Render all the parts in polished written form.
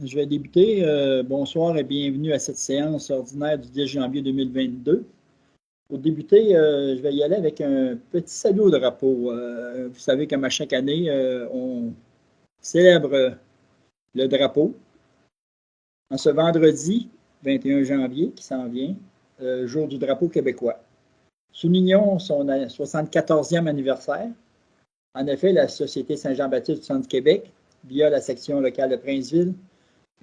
je vais débuter. Bonsoir et bienvenue à cette séance ordinaire du 10 janvier 2022. Pour débuter, je vais y aller avec un petit salut au drapeau. Vous savez comme à chaque année, on célèbre le drapeau. En ce vendredi 21 janvier qui s'en vient, jour du drapeau québécois. Soulignons son 74e anniversaire. En effet, la Société Saint-Jean-Baptiste du Centre du Québec, via la section locale de Princeville,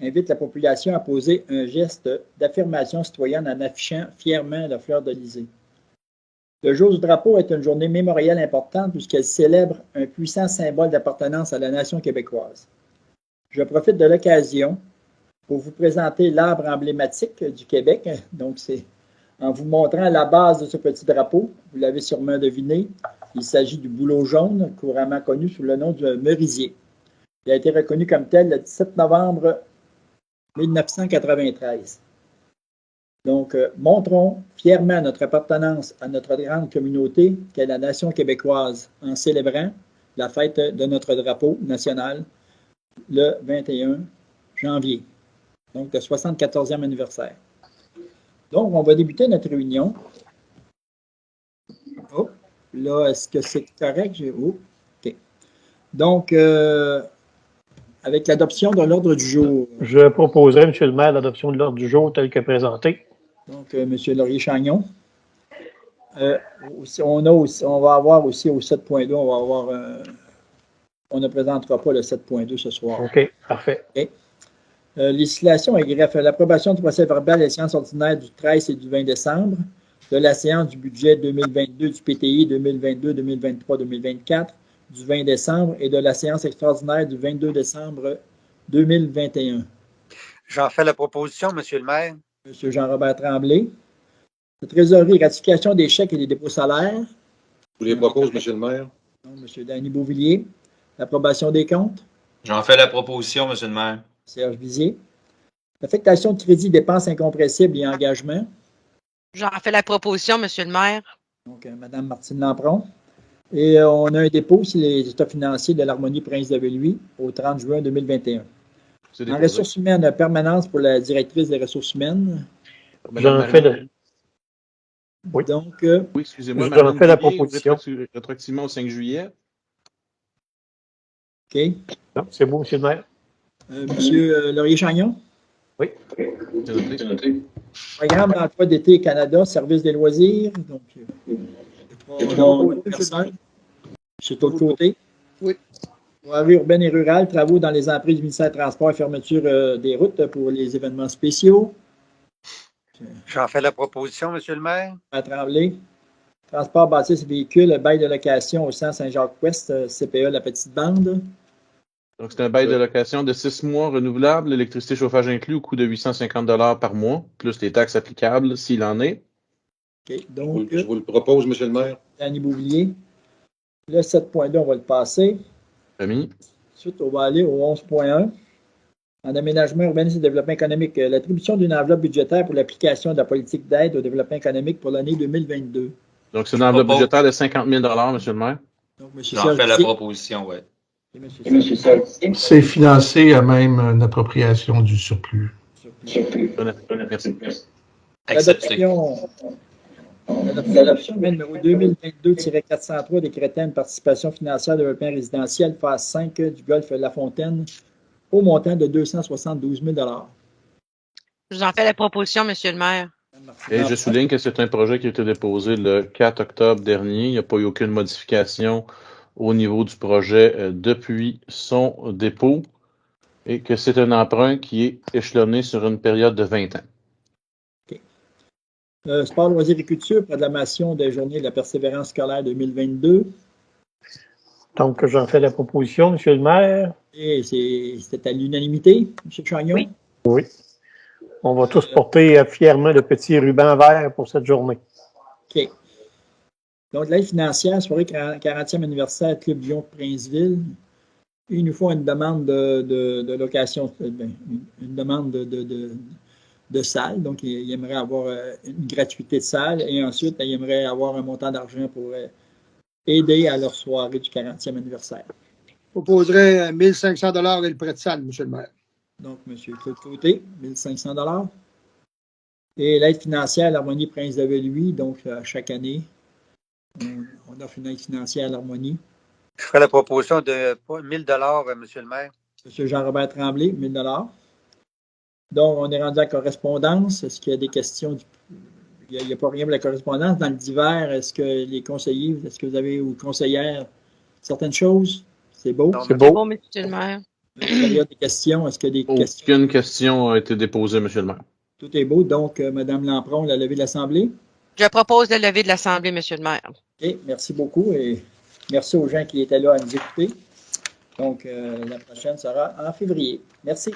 invite la population à poser un geste d'affirmation citoyenne en affichant fièrement la fleur d'Elysée. Le jour du drapeau est une journée mémorielle importante puisqu'elle célèbre un puissant symbole d'appartenance à la nation québécoise. Je profite de l'occasion pour vous présenter l'arbre emblématique du Québec. Donc, c'est en vous montrant la base de ce petit drapeau. Vous l'avez sûrement deviné. Il s'agit du bouleau jaune, couramment connu sous le nom du merisier. Il a été reconnu comme tel le 17 novembre 1993. Donc, montrons fièrement notre appartenance à notre grande communauté qu'est la nation québécoise en célébrant la fête de notre drapeau national le 21 janvier, donc le 74e anniversaire. Donc, on va débuter notre réunion. Oh, là, est-ce que c'est correct? Oh, OK. Donc, avec l'adoption de l'ordre du jour. Je proposerai, M. le maire, l'adoption de l'ordre du jour tel que présenté. Donc, M. Laurier-Chagnon. On va avoir aussi au 7.2, on ne présentera pas le 7.2 ce soir. OK, parfait. Okay. Législation et greffe. L'approbation du procès-verbal des séances ordinaires du 13 et du 20 décembre, de la séance du budget 2022 du PTI 2022, 2023, 2024, du 20 décembre et de la séance extraordinaire du 22 décembre 2021. J'en fais la proposition, M. le maire. M. Jean-Robert Tremblay. La trésorerie, ratification des chèques et des dépôts salaires. Je vous les propose, M. le maire. Donc, M. Danny Beauvillier. L'approbation des comptes. J'en fais la proposition, M. le maire. Serge Vizier. L'affectation de crédits, dépenses incompressibles et engagements. J'en fais la proposition, M. le maire. Donc, Mme Martine Lampron. Et on a un dépôt sur les états financiers de l'Harmonie Prince de Belluy au 30 juin 2021. En ressources humaines, permanence pour la directrice des ressources humaines. J'en fais le... Oui. Donc, oui, excusez-moi. J'en fais la proposition. Rétroactivement au 5 juillet. OK. C'est beau, M. le maire. M. Laurier-Chagnon? Oui. C'est noté. Programme d'emploi d'été Canada, service des loisirs. Donc, c'est de l'autre côté. Oui. Voirie urbaine et rurale, travaux dans les emprises du ministère des Transports et fermeture des routes pour les événements spéciaux. J'en fais la proposition, M. le maire. À Tremblay. Transport bâtisse et véhicules, bail de location au centre Saint-Jacques-Ouest, CPE, la petite bande. Donc, c'est un bail de location de 6 mois renouvelable, l'électricité chauffage inclus au coût de 850 $ par mois, plus les taxes applicables s'il en est. OK. Donc, je vous le propose, M. le maire. Danny Beauvillier. Le 7.2, on va le passer. Remis. Ensuite, on va aller au 11.1. En aménagement, urbanisme et développement économique, l'attribution d'une enveloppe budgétaire pour l'application de la politique d'aide au développement économique pour l'année 2022. Donc, c'est une enveloppe budgétaire de 50 000 $, M. le maire. Donc, J'en fais la proposition, oui. C'est financé à même une appropriation du surplus. Merci. L'adoption numéro 2022-403 des critères de participation financière de développement résidentiel phase 5 du golfe La Fontaine au montant de 272 000 $. J'en fais la proposition, M. le maire. Et je souligne que c'est un projet qui a été déposé le 4 octobre dernier. Il n'y a pas eu aucune modification au niveau du projet depuis son dépôt et que c'est un emprunt qui est échelonné sur une période de 20 ans. Okay. Sport, loisirs et culture, proclamation des journées de la persévérance scolaire 2022. Donc, j'en fais la proposition, M. le maire. Et c'était à l'unanimité, M. Chagnon? Oui. Oui. On va tous porter fièrement le petit ruban vert pour cette journée. OK. Donc, l'aide financière, soirée 40e anniversaire Club Lyon-Princeville. Il nous faut une demande de location, une demande de salle. Donc, il aimerait avoir une gratuité de salle et ensuite, il aimerait avoir un montant d'argent pour aider à leur soirée du 40e anniversaire. Je proposerais 1 500 $ et le prêt de salle, M. le maire. Donc, M. Claude Côté, 1 500 $. Et l'aide financière à l'Harmonie Prince de Louis, donc à chaque année, on offre une aide financière à l'Harmonie. Je ferai la proposition de 1 000 Monsieur le maire. M. Jean-Robert Tremblay, 1 000 $. Donc, on est rendu à la correspondance. Est-ce qu'il y a des questions? Il n'y a pas rien pour la correspondance. Dans le divers, est-ce que les conseillers, est-ce que vous avez, ou conseillères, certaines choses? C'est beau? Non, C'est C'est beau. bon, monsieur le maire. Il y a des questions. Est-ce qu'il y a des questions? Aucune question a été déposée, Monsieur le maire. Tout est beau. Donc, Mme Lampron, la levée de l'Assemblée. Je propose de lever de l'Assemblée, monsieur le maire. OK, merci beaucoup et merci aux gens qui étaient là à nous écouter. Donc, la prochaine sera en février. Merci.